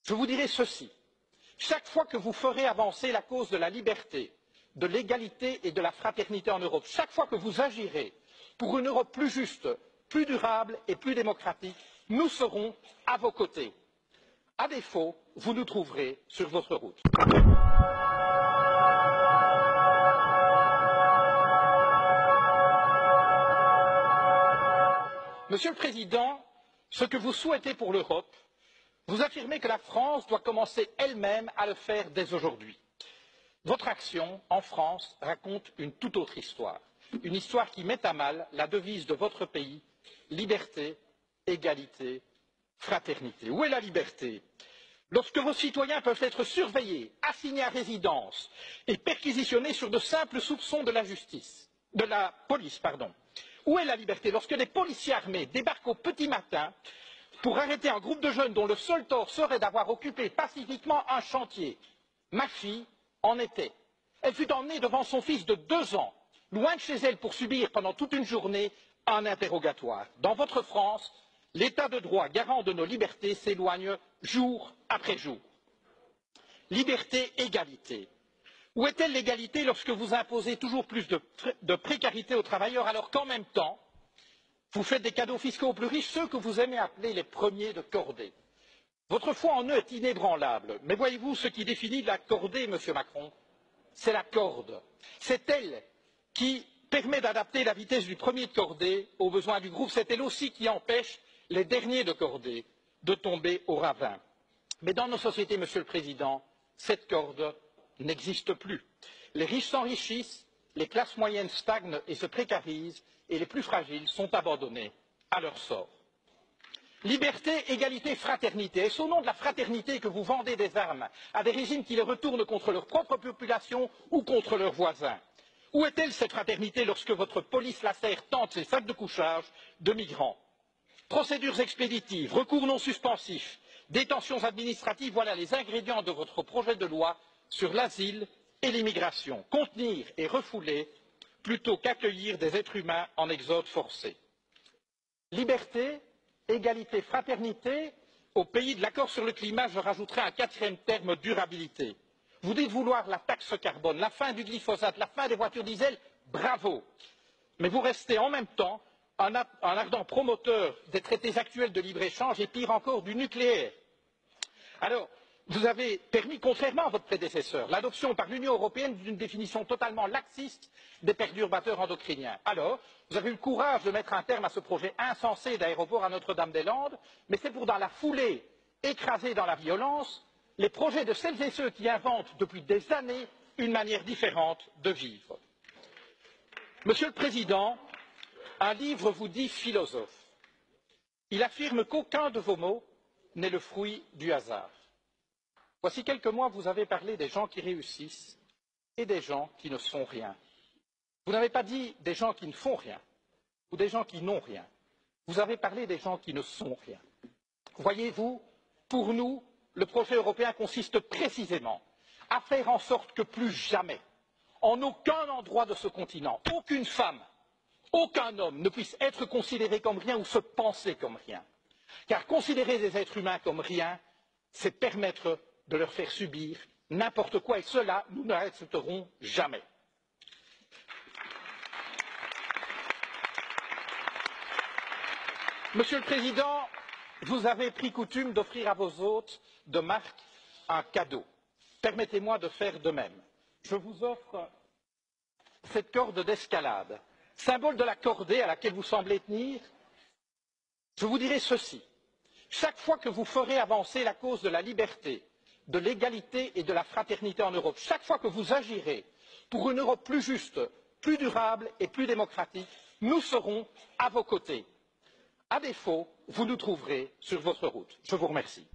Je vous dirai ceci. Chaque fois que vous ferez avancer la cause de la liberté, de l'égalité et de la fraternité en Europe, chaque fois que vous agirez pour une Europe plus juste, plus durable et plus démocratique, nous serons à vos côtés. À défaut, vous nous trouverez sur votre route. Monsieur le Président, ce que vous souhaitez pour l'Europe, vous affirmez que la France doit commencer elle-même à le faire dès aujourd'hui. Votre action en France raconte une toute autre histoire, une histoire qui met à mal la devise de votre pays, liberté, égalité, fraternité. Où est la liberté? Lorsque vos citoyens peuvent être surveillés, assignés à résidence et perquisitionnés sur de simples soupçons de la police. Où est la liberté lorsque des policiers armés débarquent au petit matin pour arrêter un groupe de jeunes dont le seul tort serait d'avoir occupé pacifiquement un chantier? Ma fille en était. Elle fut emmenée devant son fils de 2 ans, loin de chez elle pour subir pendant toute une journée un interrogatoire. Dans votre France, l'état de droit garant de nos libertés s'éloigne jour après jour. Liberté, égalité. Où est-elle l'égalité lorsque vous imposez toujours plus de précarité aux travailleurs alors qu'en même temps, vous faites des cadeaux fiscaux aux plus riches, ceux que vous aimez appeler les premiers de cordée? Votre foi en eux est inébranlable, mais voyez-vous, ce qui définit la cordée, Monsieur Macron, c'est la corde. C'est elle qui permet d'adapter la vitesse du premier de cordée aux besoins du groupe. C'est elle aussi qui empêche les derniers de cordée de tomber au ravin. Mais dans nos sociétés, Monsieur le Président, cette corde n'existe plus. Les riches s'enrichissent, les classes moyennes stagnent et se précarisent, et les plus fragiles sont abandonnés à leur sort. Liberté, égalité, fraternité. Est-ce au nom de la fraternité que vous vendez des armes à des régimes qui les retournent contre leur propre population ou contre leurs voisins? Où est-elle cette fraternité lorsque votre police lacère tente ses sacs de couchage de migrants? Procédures expéditives, recours non suspensifs, détentions administratives, voilà les ingrédients de votre projet de loi sur l'asile et l'immigration. Contenir et refouler plutôt qu'accueillir des êtres humains en exode forcé. Liberté, égalité, fraternité, au pays de l'accord sur le climat, je rajouterai un 4e terme, durabilité. Vous dites vouloir la taxe carbone, la fin du glyphosate, la fin des voitures diesel, bravo. Mais vous restez en même temps un ardent promoteur des traités actuels de libre-échange et pire encore du nucléaire. Alors, vous avez permis, contrairement à votre prédécesseur, l'adoption par l'Union européenne d'une définition totalement laxiste des perturbateurs endocriniens. Alors, vous avez eu le courage de mettre un terme à ce projet insensé d'aéroport à Notre-Dame-des-Landes, mais c'est pour, dans la foulée, écraser dans la violence les projets de celles et ceux qui inventent depuis des années une manière différente de vivre. Monsieur le Président, un livre vous dit philosophe. Il affirme qu'aucun de vos mots n'est le fruit du hasard. Voici quelques mois, vous avez parlé des gens qui réussissent et des gens qui ne sont rien. Vous n'avez pas dit des gens qui ne font rien ou des gens qui n'ont rien. Vous avez parlé des gens qui ne sont rien. Voyez-vous, pour nous, le projet européen consiste précisément à faire en sorte que plus jamais, en aucun endroit de ce continent, aucune femme, aucun homme ne puisse être considéré comme rien ou se penser comme rien. Car considérer des êtres humains comme rien, c'est permettre de leur faire subir n'importe quoi, et cela, nous ne l'accepterons jamais. Monsieur le Président, vous avez pris coutume d'offrir à vos hôtes de marque un cadeau. Permettez-moi de faire de même. Je vous offre cette corde d'escalade, symbole de la cordée à laquelle vous semblez tenir. Je vous dirai ceci. Chaque fois que vous ferez avancer la cause de la liberté, de l'égalité et de la fraternité en Europe, chaque fois que vous agirez pour une Europe plus juste, plus durable et plus démocratique, nous serons à vos côtés. À défaut, vous nous trouverez sur votre route. Je vous remercie.